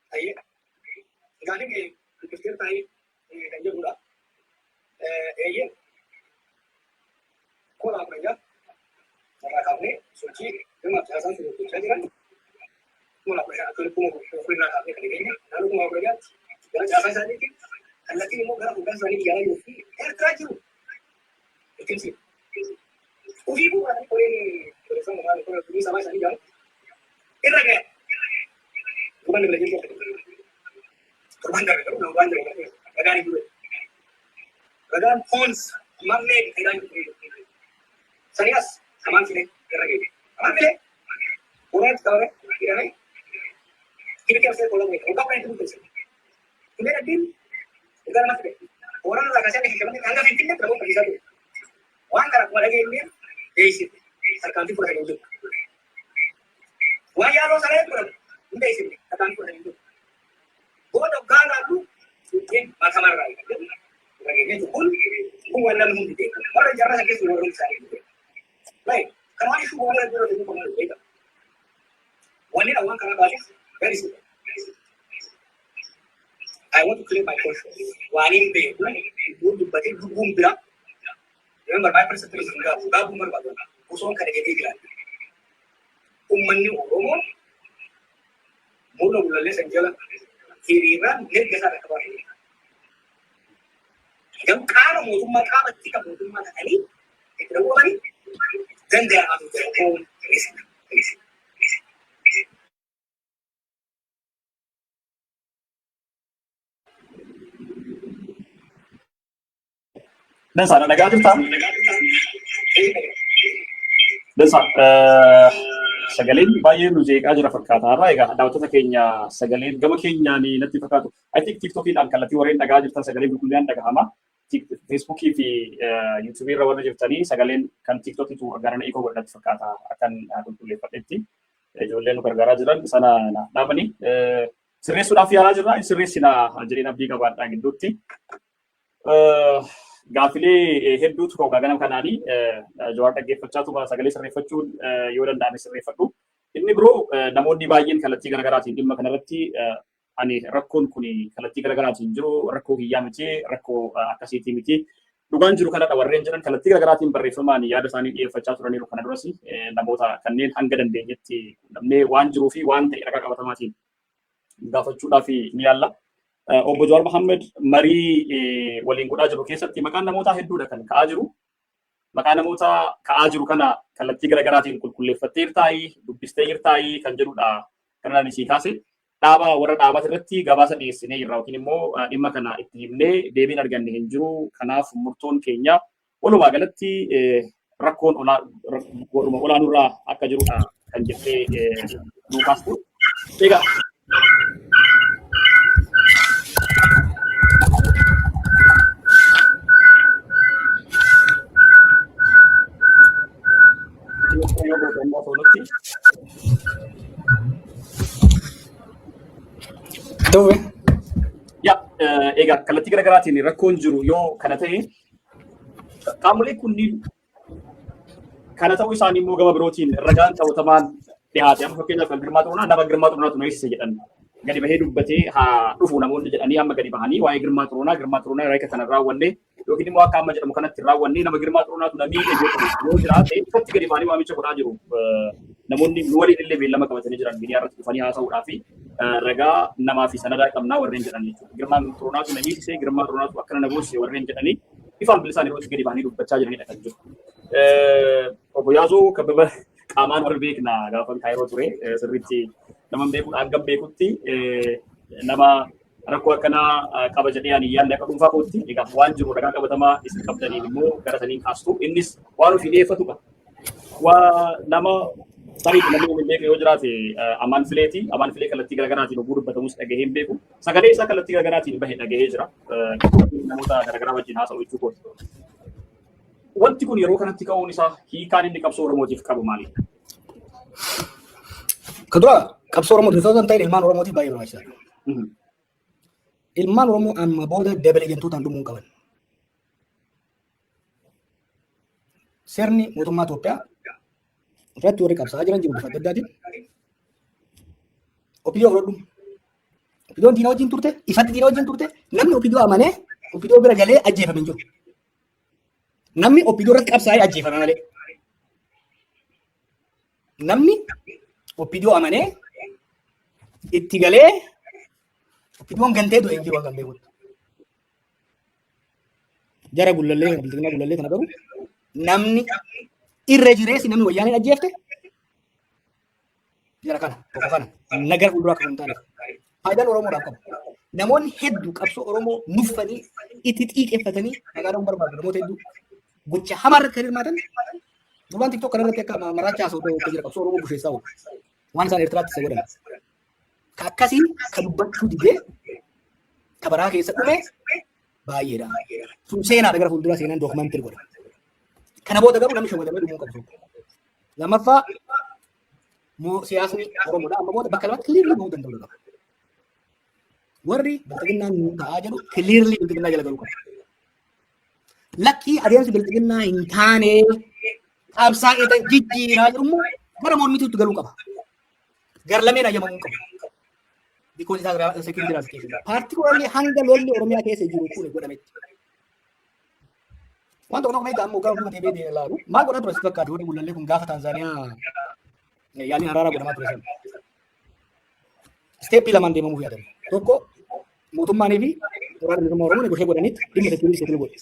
Aye, gani ke Kristian tahi kanje buda. Aye, kau nak kerja, cara kami suci, cuma jasa suruh kerja kan. Kau nak kerja, kau nak kami kerja, lalu kau nak kerja, jangan jasa saja ni. Lagi ni mau kerja bukan saja ni jalan ni. Kerja tu, itu sih. Uji bukan kau ini, kerja kau ini sama saja jalan. Kerja ke? Bukan kerja tu. Korban dari itu, korban dari itu. Kerja ni dulu. Kerja phones, mana kerja ni? Serius, saman sini kerja ni. Saman sini. Orang tu kau ni, kerja ni. Kita kerja kolom ni. Orang apa yang tu kerja? Ini ada deal. Kerja mana sini? Orang tu kerja ni kerja ni. Anda fikir ni terlalu kerja tu. Orang kerja mana lagi ni? Isi. Sarkanti pun ada itu. Wah ya lo salah pun. Ini isi. Sarkanti pun ada itu. Bodoh gana tu, mungkin masa marah lagi. Lagi ni tu pun, bukan dalam mundi dek. Orang jarang sakit semua orang sakit. Baik, kalau ni semua orang berada di mana mereka. Wanita orang kerana balik, very simple. I want to clear my conscience. Wani be, bukan bagi hukum berak. Yang berbaik persetujuan enggak, gabung berbatu. Kosong kerja jadi gila. Ummannya orang, mula mula senjala. Kiriran dia kesana ke bawah. Yang kalau mutum kalau jika mutum kali itu apa ni? Then there are their own reason. Dan sana negatif tam. Dan sagaleen baay'ee nu jeeqaa jira fakkaata. Har'a egaa daawwattoota keenya sagaleen gama keenyaan natti fakkaatu. I think TikTokiidhaan kallattii warreen dhagaa jirtan sagalee qulqullinaan dhagahama. Feesbuukii fi yuutuubii irra warra jirtanii sagaleen kan TikTokiitu garana eeguu godhatti fakkaata akkan qulqulleeffadhetti. Ijoolleen nu gargaaraa jiran sana dhaabanii sirreessuudhaaf yaalaa jirra. Sirreessinaa jedheen abdii qabaadhaa gidduutti. Gaafilee hedduutu koo ganama kanaanii jawaar dhaggeeffachaa tuba sagalee sirreeffachuun yoo danda'ame sirreeffadhu. Inni biroo namoonni baay'een kallattii garaagaraatiin dhimma kanarratti ani rakkoon kun kallattii garaagaraatiin jiru rakkoo hiyyaa miti rakkoo akkasiitii miti dhugaan jiru kanadha warreen jiran kallattii garaagaraatiin barreeffamaan yaada isaanii dhiyeeffachaa turaniiru kana duras namoota kanneen hanga dandeenyetti namnee waan jiruu fi waan ta'e ragaa qabatamaatiin gaafachuudhaaf ni yaalla. Obbo Jawaar Mohammed marii waliin godhaa jiru keessatti maqaan namoota hedduudha kan ka'aa jiru. Maqaa namoota ka'aa jiru kana kallattii garaagaraatiin qulqulleeffattee jirtaayii, dubbistee jirtaayii kan jedhudha kanaan isii kaase. Dhaaba warra dhaabata irratti gabaasa dhiyeessinee jirra yookiin immoo dhimma kana itti himnee deebiin arganne hin jiru. Kanaaf murtoon keenya walumaa galatti rakkoon olaanurraa akka jirudha kan jettee nuu kaastu. Egaa ya, egaa kallattii garaagaraatiin rakkoon jiru yoo kana ta'e qaamolee kunniin kana ta'uu isaanii immoo gama birootiin ragaan qabatamaan dhiyaate amma fakkeenyaaf kan Girmaa Xuruunaa nama Girmaa Xuruunaatu nu eegsise jedhan gadi bahee dubbatee haa dhufu namoonni jedhanii amma gadi bahanii waa'ee Girmaa Xuruunaa irraa kana raawwanne yookiin immoo akka amma jedhamu kanatti raawwanne nama Girmaa Xuruunaatu namii yoo jiraate ifatti gadi bahanii waamicha godhaa jiru. Namoonni nu waliin illee beellama qabatanii jiran miidiyaa irratti dhufanii haasa'uudhaa fi ragaa namaa fi sanadaa qabnaa warreen jedhan jechuudha. Girmaa Xuruunaatu na hiisisee Girmaa Xuruunaatu akkana na boosise warreen jedhanii ifaan bilisaan yeroo gadi bahanii dubbachaa jiranidha kan jiru. Obbo Yaazoo Kabbaba qaamaan wal beekna gaafa Kaayiroo ture sirriitti nama beekuudhaan gam beekutti nama rakkoo akkanaa qaba jedhee ani yaallee akka dhuunfaa kootti egaa waan jiru ragaa qabatamaa isin qabdaniin immoo gara saniin kaastu innis waan ofii dhiyeeffatudha. Waa nama tarii namni beeku yoo jiraate amaan filee kallattii garaagaraatiin oguu dubbatamus dhagahee hin beeku. Sagalee isaa kallattii garaagaraatiin bahee dhagahee jira. Namoota garaagaraa wajjin haasa'u jechuu kooti. Wanti kun yeroo kanatti ka'uun isaa hiikaan inni qabsoo Oromootiif qabu maalidha? Kedua, qabsoo Oromootiif osoo hin ta'in ilmaan Oromootiif baay'ee barbaachisaadha. Ilmaan Oromoo amma booda dabalee ejentootaan dhumuu qaban. Sirni mootummaa Itoophiyaa irratti warri qabsaa jiran jiru bifa adda addaatiin. Opidiyoo godhadhu. Opidiyoon diina wajjin turte, ifatti diina wajjin turte, namni opidiyoo amanee opidiyoo bira galee ajjeefame hin jiru. Namni opidiyoo irratti qabsaa'ee ajjeefame malee. Namni opidiyoo amanee itti galee opidiyoon gantee du'e hin jiru hanga beekutti. Jara gullallee bilbilina gullallee kana garuu namni irra jireessi namni wayyaanee ajjeefte jara kana tokko kana nagara fuulduraa akka hin taane faayidaan Oromoodhaaf qabu. Namoonni hedduu qabsoo Oromoo nuffanii itti xiiqeffatanii magaalaan barbaadu namoota hedduu gocha hamaa irratti kan hirmaatan duraan tiktok kana irratti akka maraacha haasa'u ta'e jira qabsoo Oromoo busheessaa oolu waan isaan Eertiraatti isa godhan. Ka akkasiin ka dubbachuu didee ka baraa keessa dhume baay'eedha. Sun seenaadha gara fuulduraa seenaan dookumantii godha. Kana booda garuu namni shawwatamee dhumuu qabu. Lammaffaa siyaasni Oromoodha amma booda bakka lamatti kiliirli bahuu danda'u qaba. Warri bilxiginnaan nu ta'aa jedhu kiliirli bilxiginnaa jala galuu qaba. Lakkii adeemsi bilxiginnaa hin taane qabsaa'ee ta'e jijjiiraa jedhu immoo gara mormituutti galuu qaba. Garlameen ayyamamuu qaba. Because it has security ramifications. Particularly hanga lolli Oromiyaa keessa jiru kun godhametti. Wanta ono meeqa ammoo gara hunduma deebi'ee deemaa ilaalu maal godhaa ture si fakkaatu warri gullallee kun gaafa Taanzaaniyaa yaaliin araaraa godhamaa ture sana. Steeppii lamaan deemamuuf yaadame. Tokko mootummaanii fi waraana bilisummaa Oromoo negoshee godhanitti dhimma security settle godhe.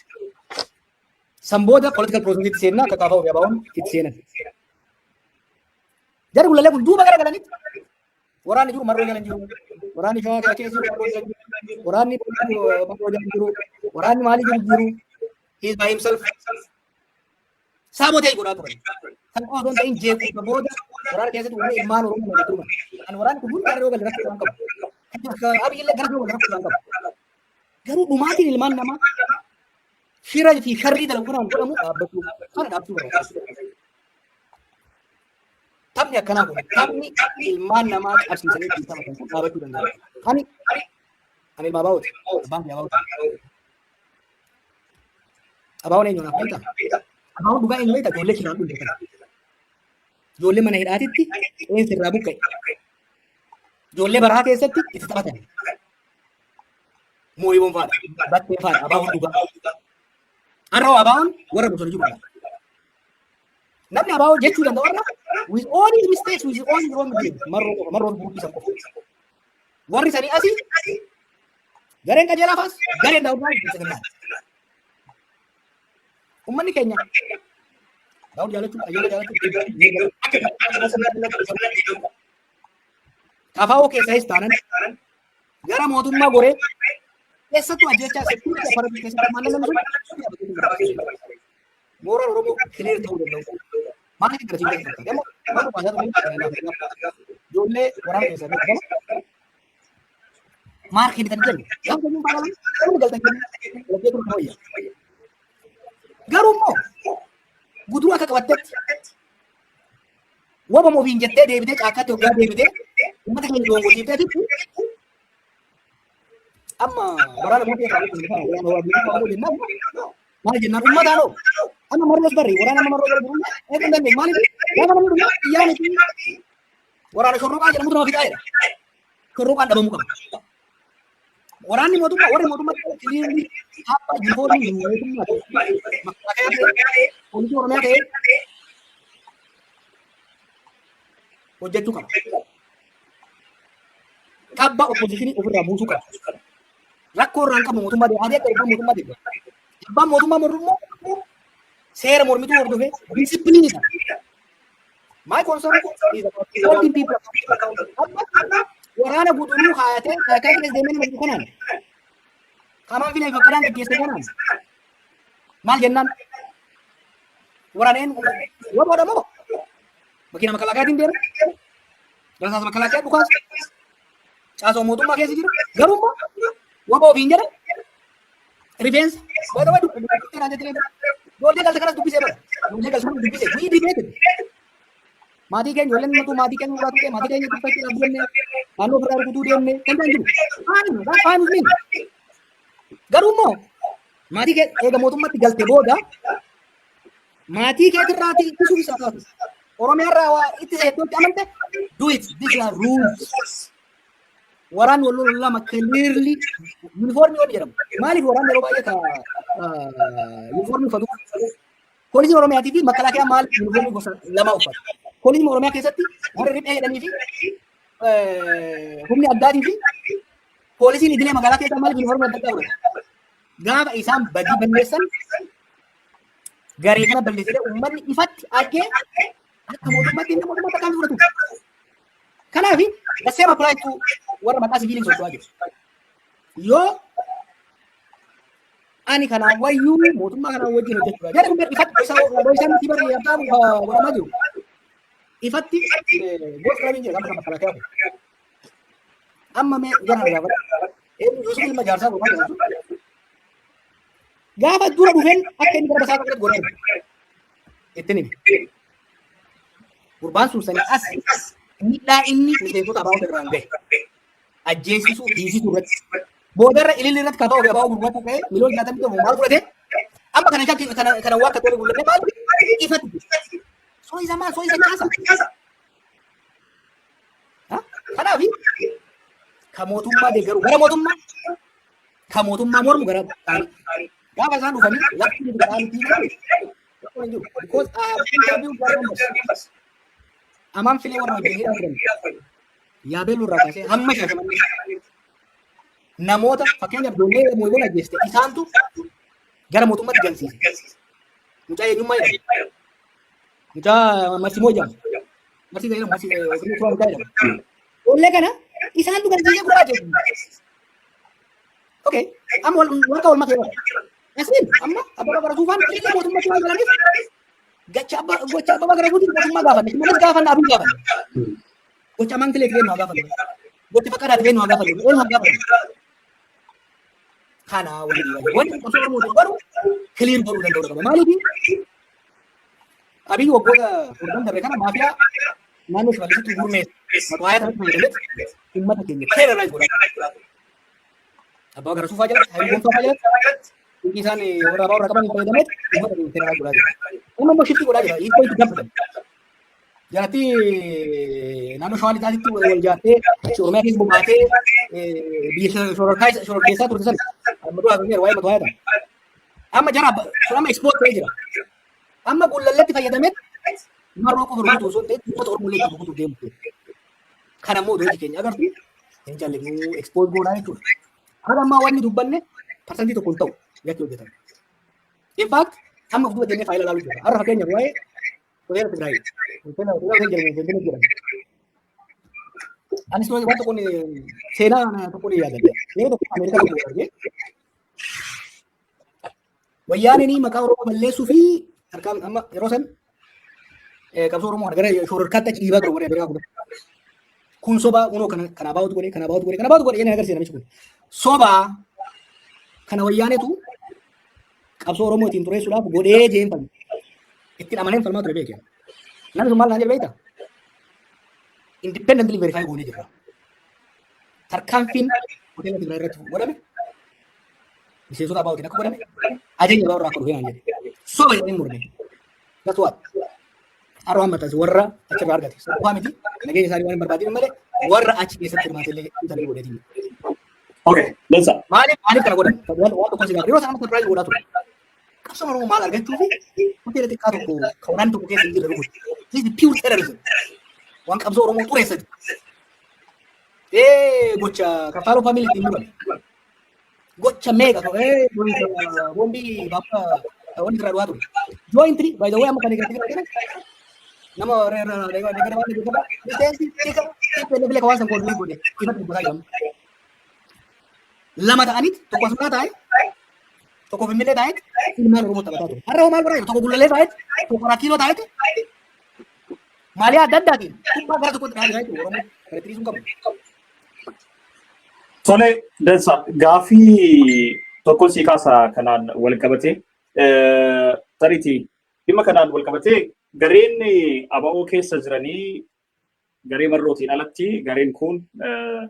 San booda political process itti seenaa akka kaafaa ofii abaawoon itti seenan. Jarri gullallee kun duuba gara galanitti waraanni jiru marroo jalan jiru. Waraanni shawaa kana keessa jiru marroo jalan jiru. Waraanni marroo jalan jiru. Waraanni maalii jiru. He is by himself. Sabotage godhaa turan. Kan qofa osoo hin ta'in jeequmsa booda waraana keessatti uummanni ilmaan Oromoo nama turuman. Kan waraanni kun hundi gara yoo galle rakkoo waan qabu. Abiyyillee gara yoo galle rakkoo waan qabu. Garuu dhumaatiin ilmaan namaa shira fi sharrii dalaguudhaan godhamu dhaabbachuu kana dhaabsuu barbaachisa. Taphni akkanaa kun taphni ilmaan namaa qabsiisanii ittiin taphatan kun dhaabachuu danda'a. Ani ilma Abaawoti. Abbaan fi Abaawoti. Abaawon eenyuun akka beektaa? Abaawon dhugaa eenyu beektaa? Ijoollee shiraan dhuunfaa kana. Ijoollee mana hidhaatitti qeensi irraa buqqa'e. Ijoollee baraa keessatti itti taphatan. Mooyyiboon faadha. Battee faadha. Abaawon dhugaa. Har'oo Abaawon warra bosona jirudha. Namni Abaawon jechuu danda'u warra with all his mistakes, with all his wrong deeds, marroon buutii san qofa. Warri sanii asii gareen qajeelaafaas gareen daawudhaa isa gannaa. Uummanni keenya daawud jaalachuun ayyaana jaalachuun kafaa'oo keessaas taanan gara mootummaa goree keessattuu ajjechaa seekuutti afarabii keessatti maallan namni sun mooraan Oromoo kileer ta'uu danda'u. Maaliif garasiin keessatti amma maal baasaa ijoollee waraana keessatti gama maarkii kan jennu gaafa jennuun baala namni galtan jennu lakkee kun ta'u garuu immoo guduruu akka qabattetti wabama ofiin jettee deebitee caakkaatti hoggaa deebitee uummata keenya doongosiiftee fixu amma waraana mootii maal jennaan uummataan amma marroos barri waraana amma marroo garbu eeguun dandeenye maaliif gaafa namni dhugaa iyyaa miti waraana shorroqaa jedhamutu nama fixaa jedha shorroqaan dhabamuu qaba. Waraanni mootummaa warri mootummaa kiliirri haapha jifoonni mootummaa poolisii Oromiyaa ta'ee hojjechuu qaba. Tabba oppositionii ofirraa buusuu qaba. Rakkoo irraan qabu mootummaa deemaa adii akka abbaan mootummaa deemaa. Abbaan mootummaa mormuu seera mormituu hordofee disipiliinidha. My concern is holding people accountable. Waraana guutuu haatee kakkaa keessa deemanii jiru kanaan qamaan filee fakkadaan gaggeesse kanaan maal jennaan waraaneen waboodha moo makiina makalaakaatiin deema rasaasa makalaakaa dhukaas caasoo mootummaa keessa jiru garuu immoo waboo ofiin jedha rifeensa wada wadu ijoollee galta kanas dubbisee bara ijoollee galta kanas dubbisee ni dibeete maatii keenya ijoolleen natu maatii keenya dhugaa tuqee maatii keenya dubbachuu dhabdeenne naannoo ofirraa rukutuu deemne kan jiru faan usmiin garuu immoo maatii kee eega mootummaatti galte booda maatii keetirraati ittisuuf isaa taatu Oromiyaarraa waa itti seettootti amante do it these are rules Waraan wal lolu lama clearly uniform wal jedhamu. Maaliif waraan yeroo baay'ee ka uniform uffatu? Poolisiin Oromiyaatii fi makalaakaa maal uniform gosa lama uffatu. Poolisiin Oromiyaa keessatti warri riphee jedhanii fi humni addaatii fi poolisiin idilee magaalaa keessaa maal uniform adda addaa godhatu. Gaafa isaan badii balleessan garee kana balleessee uummanni ifatti argee akka mootummaatti inni mootummaa takkaan fudhatu. Kanaaf dasee apply warra maqaa siviiliin socho'aa jiru. Yoo ani kanaan wayyuu mootummaa kanaan wajjin hojjechuudha. Jarri kun ifatti isaan itti bari abbaa godhamaa jiru. Ifatti gosa kamiin jira gaafa bakka lakkee amma mee gara gaafa Yusuf ilma jaarsaa godhaa jiru. Gaafa dura dhufeen akka inni gara basaa tokkotti godhaa jiru. Ittiin himi. Gurbaan sun sanii as miidhaa inni miseensota abaa'uu irraan gahe. Ajjeesisuu hiisisuu irratti. Boodarra ililli irratti kan ta'u abaa'uu gurguratu ka'ee miliyoona 60 maal fudhate amma kana waa akka tolee gullatee maal ifatti. Soo isa maal soo isa kaasa. Kanaaf ka mootummaa deeggaru gara mootummaa ka mootummaa mormu gara taa'anii. Gaafa isaan dhufanii lafti ni ta'anii because interview gaariin amaan filee warra hojjetee jiran yaabeluu irraa kaasee hamma shaashamanii namoota fakkeenyaaf ijoollee mooyyoon ajjeeste isaantu gara mootummaatti galsiise. Mucaa eenyummaa jedhama. Mucaa Marsimoo jedhama. Marsii jedhama. Marsii turaa mucaa jedhama. Ijoollee kana isaantu galsiisee gurbaa jechuudha. Okay. Amma wanta wal makee Yasmin, amma abbaa gara tuufaan filee mootummaatti waan galaniif gocha abbaa gara tuutiin mootummaa gaafanne. Malas gaafanne abin gaafanne. Gocha amaan filee filee nu haa gaafanne. Gocha fakkaataatti filee nu haa gaafanne. Eenyu haa gaafanne. Kana wanti osoo Oromoo baru kiliir baruu danda'u qaba. Maaliif Abiy waggoota furdan darbe kana maafiyaa naannoo Shimalisitti gurmeesse maqaa kanatti fayyadametti uummata keenya teeraraayiz godhaa. Abbaa gara tuufaa jalatti Hayilee Gonfaa jalatti Inki isaan warra abbaa warra qaban fayyadametti uummata keenya teeraraayiz godhaa jira. Amma immoo shiftii godhaa jira. Hiikoo itti gabbatan. Jalatti naannoo Shawaa Lixaatitti wal jaartee Oromiyaa keessa bobaatee biyya shororkeessaa turte sana amma waa'ee matu amma jara amma export ta'ee jira. Amma gullalletti fayyadametti marroo qofa rukutu osoo ta'e uummata Oromoo illee rukutu deemu. Kana immoo hojii keenya agartu hin jaalladhu export goonaa jechuudha. Haala ammaa wanni dubbanne parsantii tokko hin ta'u gatti hojjetame. In fact amma fuuldura deemnee faayila ilaaluu jira. Har'a fakkeenyaaf waa'ee hoteela Tigraay. Hoteela jedhamu anis waan tokko seenaa tokko ni yaadadha. Yeroo tokko Ameerikaa tokko argee wayyaaneen maqaa Oromoo balleessuu fi harkaan amma yeroo san qabsoo Oromoo gara shororkaatti achi dhiibaa jiru warri Ameerikaa kun. Kun sobaa kunoo kana baawutu godhe inni agarsiisa namichi kun. Sobaa kana wayyaanetu qabsoo Oromoo ittiin xureessuudhaaf godhee jeenfame. Ittiin amaneen falmaa ture beekaa. Namni sun maal naan jedhe beektaa? Independently verify goonee jirra. Tarkaanfiin hoteela Tigraay irratti godhame miseensota abbaa hoteela akka godhame ajaja irraa akka dhufee naan jedhe. Soba jedhanii murne. That's what. Haroo hammatas warra achirraa argate. Sobaa miti nageenya isaanii waan hin barbaadin malee warra achi keessatti hirmaate illee intalli godheetiin. Okay, dansa. Maaliif kana godhan? Waan tokko si gaafa. Yeroo sana Tigraay godhaa ture. Qabsoon Oromoo maal argachuu fi hoteela xiqqaa tokko kan waraanni tokko keessa hin jirre dhuguudha. This is pure terrorism. Waan qabsoo Oromoo xureessati. Gocha kafaaloo faamilii ittiin murame. Gocha meeqa boombii baabaa wanti irraa dhugaa ture. Jointri by the way amma kan eegalee nama levelee kawaa san kooluu godhe ifatti dubbataa jiran. Lama ta'anitti tokko asirraa taa'e tokko Finfinnee taa'etti ilmaan Oromoo taphataa ture. Har'a maal godhaa tokko Gullallee taa'etti tokko Rakkiloo taa'etti Maaliyaa adda addaatiin kubbaa gara tokkotti dhaabaa jiru Oromoo kana tiriisuun qabu. Tole dansa gaafii tokkoon sii kaasaa kanaan wal qabatee tariitii dhimma kanaan wal qabatee gareen ABO keessa jiranii garee marrootiin alatti gareen kun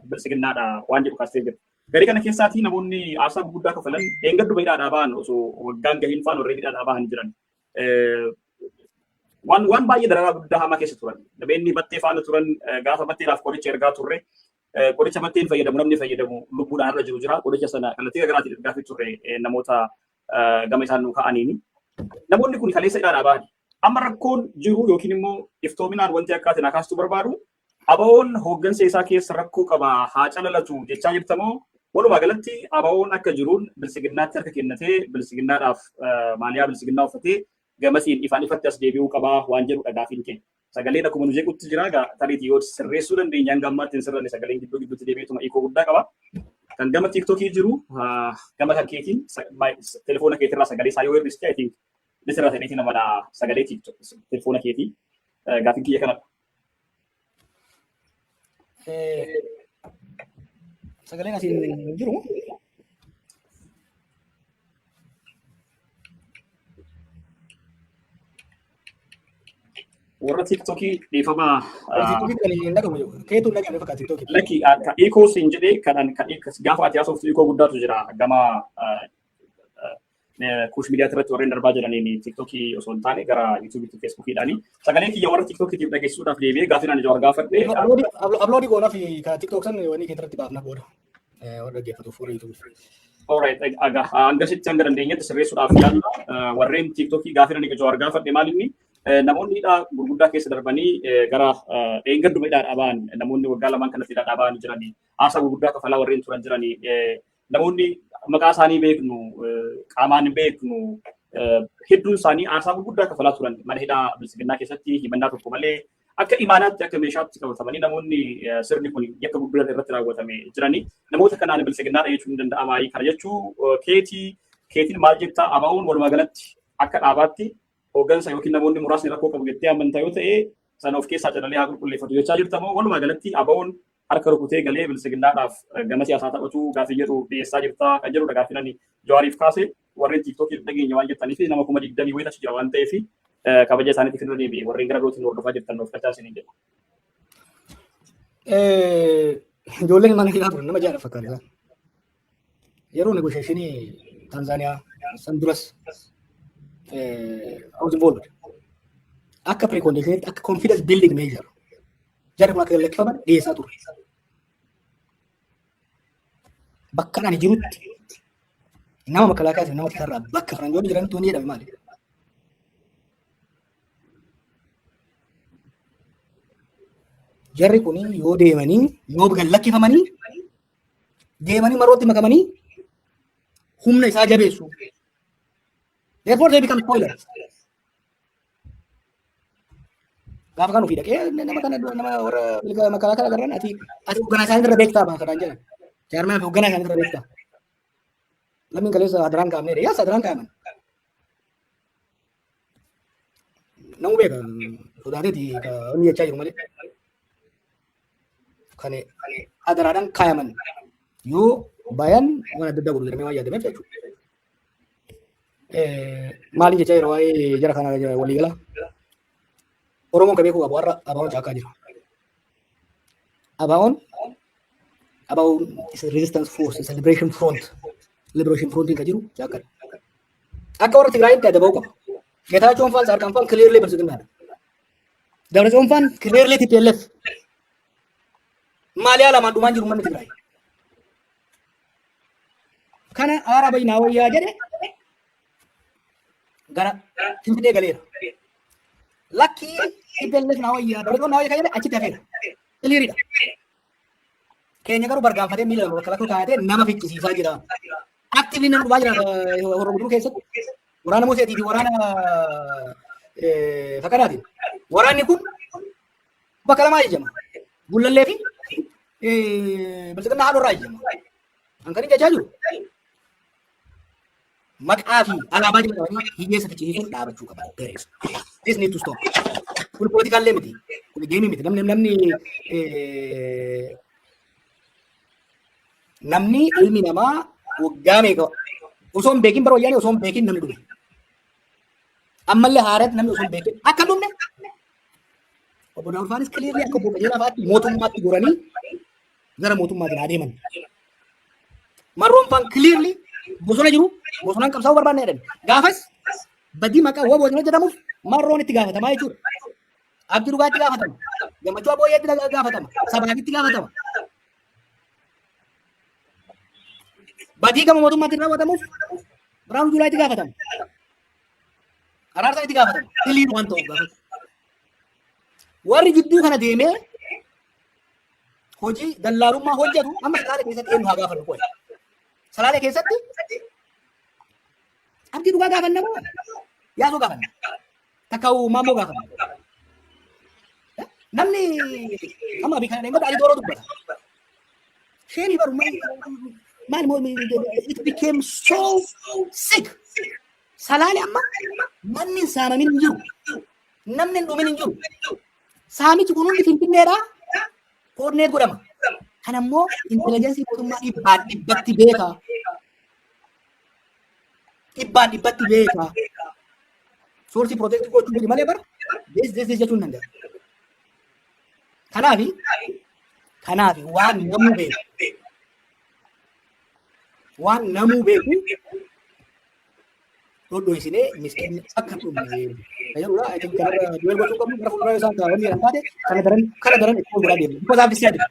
bilisiginnaadha waan jedhu kaastee jira. Garee kana keessaatii namoonni aarsaa gurguddaa kafalan eengaddu bahiidhaa ba'an osoo waggaan gahiin faan warreen hidhaa ba'an jiran. Waan baay'ee dararaa guddaa hamaa keessa turan. Namni battee faana turan gaafa batteedhaaf qoricha ergaa turre qoricha maddeen fayyadamu namni fayyadamu lubbuudhaan irra jiru jira. Qoricha sana kallattii garaatiin gaaffii turre namoota gama isaan nu ka'aniini. Namoonni kun kaleessa hidhaadhaa ba'ani. Amma rakkoon jiru yookiin immoo iftoominaan wanti akkaatiin akaastuu barbaadu ABO'n hooggansa isaa keessa rakkoo qaba haa calalatu jechaa jirtamoo walumaa galatti ABO'n akka jiruun bilisiginnaatti harka kennatee bilisiginaadhaaf maaliyaa bilisiginnaa uffatee gamasiin ifaan ifatti as deebi'uu qabaa waan jedhu gaafiin keenya. Sagaleen akkuma nu jeequtti jira tariitii yoo sirreessuu dandeenyaan gammaatti hin sirranne sagaleen gidduutti deebi'eetuma hiikoo guddaa qaba. Kan gama TikTokii jiru gama kan keetiin telefoona keetirraa sagalee isaa yoo hir'iste I think nisirraa ta'eetii namadha sagalee telefoona keetii gaafiin kiyya kanadha. Sagaleen asiin jiru. Warra TikTokii dhiifama. Keetu dhaga'ame fakkaata TikTokii. Lakki hiikoo siin jedhee kan gaafa ati haasoftu hiikoo guddaatu jira gama kuush miidiyaa irratti warreen darbaa jiraniin TikTokii osoo hin taane gara YouTubeetti Facebookiidhaani. Sagalee kiyya warra TikTokiitiif dhageessuudhaaf deebi'ee gaafii ani jawar gaafadhe. Uploadii goonaa fi ka TikTok san wanni keessatti baafna booda. Warra dhaggeeffatuuf warra YouTube. Alright, hangasitti hanga dandeenyetti sirreessuudhaaf yaalla warreen TikTokii gaafii ani jawar gaafadhe maal inni namoonni hidhaa gurguddaa keessa darbanii gara eeggadduma hidhaadhaa ba'an namoonni waggaa lamaan kanatti hidhaadhaa ba'anii jiranii haasaa gurguddaa kafalaa warreen turan jiranii namoonni maqaa isaanii beeknu qaamaan beeknu hedduun isaanii haasaa gurguddaa kafalaa turan mana hidhaa bilisiginnaa keessatti himannaa tokko malee akka imaanaatti akka meeshaatti qabatamanii namoonni sirni kun yakka gurguddaa irratti raawwatame jiranii namoota kanaan bilisiginnaadha jechuun ni danda'ama. Kana jechuu keetiin maal jettaa ABO'n walumaa galatti akka dhaabaatti hooggansa yookiin namoonni muraasni rakkoo qabu jettee amantaa yoo ta'e sana of keessaa calalee haa qulqulleeffatu jechaa jirtamoo walumaa galatti ABO'n harka rukutee galee bilisiginnaadhaaf gama siyaasaa taphachuu gaafii jedhu dhiyeessaa jirta kan jedhudha gaafii ani Jawaariif kaase warreen TikTokii dhageenya waan jettaniif nama 20 wayita jira waan ta'eef kabaja isaaniitiif irra deebi'e warreen gara birootiin hordofaa jirtan of kachaa isinii jedha. Ijoolleen mana hidhaa turan nama jaadha fakkaata. Yeroo negosheeshinii Tanzaaniyaa san duras hawusin booludha. Akka preconditionetti akka confidence building measure jarri kun akka lakkifaman dhiyeessaa ture. Bakka ani jirutti nama makalaakaa nama kisarraa bakka faranjoonni jiranitti wanni jedhame maali? Jarri kun yoo deemanii yoo lakkifamanii deemanii marootti makamanii humna isaa jabeessu. Therefore they become spoilers. Gaafa kan ofii dhaqee nama warra makalaakaa agarran ati hoogganaa isaanii irra beektaa ba'a kanaan jedhan. Jaarmaan hoogganaa isaanii irra beektaa. Lammiin kaleessa adaraan kaa'amneedha. Yaasa adaraan kaa'aman. Namu beeka sodaateeti inni jechaa jiru malee. Kan adaraadhaan kaa'aman yoo bayan waan adda addaa godhu jedhamee waan yaadameef jechuudha. Maaliin jechaa jira waa'ee jara kana waliigala. Oromoon kan beeku qabu warra ABO'n caakkaa jira. ABO'n is a resistance force, is a liberation front. Liberation front kan jiru caakkaa. Akka warra Tigraayitti adda ba'uu qaba. Getaachoon Faan Saarqaan Faan clearly bilisiginnaadha. Dabalatsoon Faan clearly TPLF. Maaliyaa lamaan dhumaan jiru manni Tigraay. Kana aara bayinaa wayyaa jedhe gara Finfinnee galeera. Lakkii TPLF naa wayyaa dabalatsoon naa wayyaa kan jedhe achitti hafeera. Clearidha. Keenya garuu bargaanfatee miila lama bakka lakkoo kaa'atee nama ficcisiisaa jira. Aktiivli nama dhufaa jira warra guduruu keessatti. Waraana Moseetii fi waraana Fakkaraatiin. Waraanni kun bakka lamaa ijjama. Bullallee fi bilisiginnaa haadha irraa ijjama. Kan inni jechaa jiru. Maqaa fi alaabaa jedhamanii hiyyeessa ficcisiisuun dhaabachuu qaba. This need to stop. Kun politikaallee miti. Kun geemii miti. Namni ilmi namaa waggaa meeqa osoo hin beekin bara wayyaanii osoo hin beekin namni dhume. Ammallee haaratti namni osoo hin beekin akka dhumne. Obbo Daawud Faanis clearly akka obbo Qajeelaa fa'aatti mootummaatti goranii gara mootummaatiin adeeman. Marroon Faan clearly bosona jiru bosonaan qabsaa'uu barbaadna jedhan. Gaafas badii maqaa bosona jedhamuuf marroon itti gaafatamaa jechuudha. Abdii dhugaatti gaafatama. Gammachuu Abooyyeetti gaafatama. Sabaabitti gaafatama. badii gama mootummaatiin raawwatamuuf Biraanuu Juulaa itti gaafatamu. Araarsaa itti gaafatamu. Hiliin waan ta'uuf gaafatu. Warri gidduu kana deemee hojii dallaalummaa hojjetu amma Salaalee keessatti eenyu haa gaafannu qofa. Salaalee keessatti abdii dhugaa gaafanna moo yaasoo gaafanna? Takkaa'u maammoo gaafanna. Namni amma bika nama Ali Dooroo dubbata. Sheenii baru maal it became so sick. Salaalee amma manni hin saamamin hin jiru. Namni hin dhumin hin jiru. Saamichi kun hundi Finfinneedhaa koordineet godhama. Kan ammoo intelligensii mootummaa dhibbatti beeka. Dhibbatti beeka. Soorsii protect gochuu malee bara dees jechuun nan ga'a. Kanaafi waan namuu beeku dhodho'isinee miskiin akka hin dhumne fayyadudha. I think kanarra du'eel gochuu qabnu gara fuulduraa isaan kaa'anii jiran taate kana daran itti fuulduraa deemnu. Because I've decided,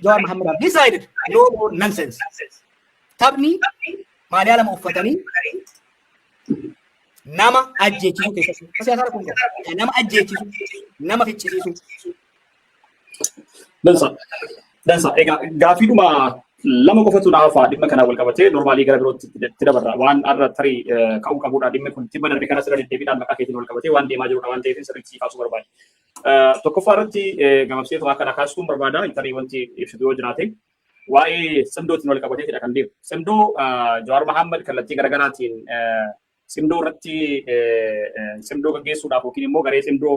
Jawaar Mohammed have decided no more nonsense. Taphni maaliyaa lama uffatanii nama ajjeechisu keessatti siyaasaa kun nama ajjeechisu nama ficcisiisu. Dansa egaa gaafiidhuma lama qofatu naaf dhimma kana wal qabatee normaalii gara birootti itti dabarra waan arra tarii ka'uu qabudha dhimmi kun dhimma darbe kana sirra deddeebiidhaan maqaa keetiin wal qabatee waan deemaa jirudha waan ta'eef sirriitti kaasuu barbaade. Tokkoffaa irratti gabaabsee waa kana kaasuun barbaada tarii wanti ibsitu yoo jiraate waa'ee simdootiin wal qabateetidha kan deemu. Simdoo Jawaar Mohammed kallattii garaagaraatiin simdoo irratti simdoo gaggeessuudhaaf yookiin immoo garee simdoo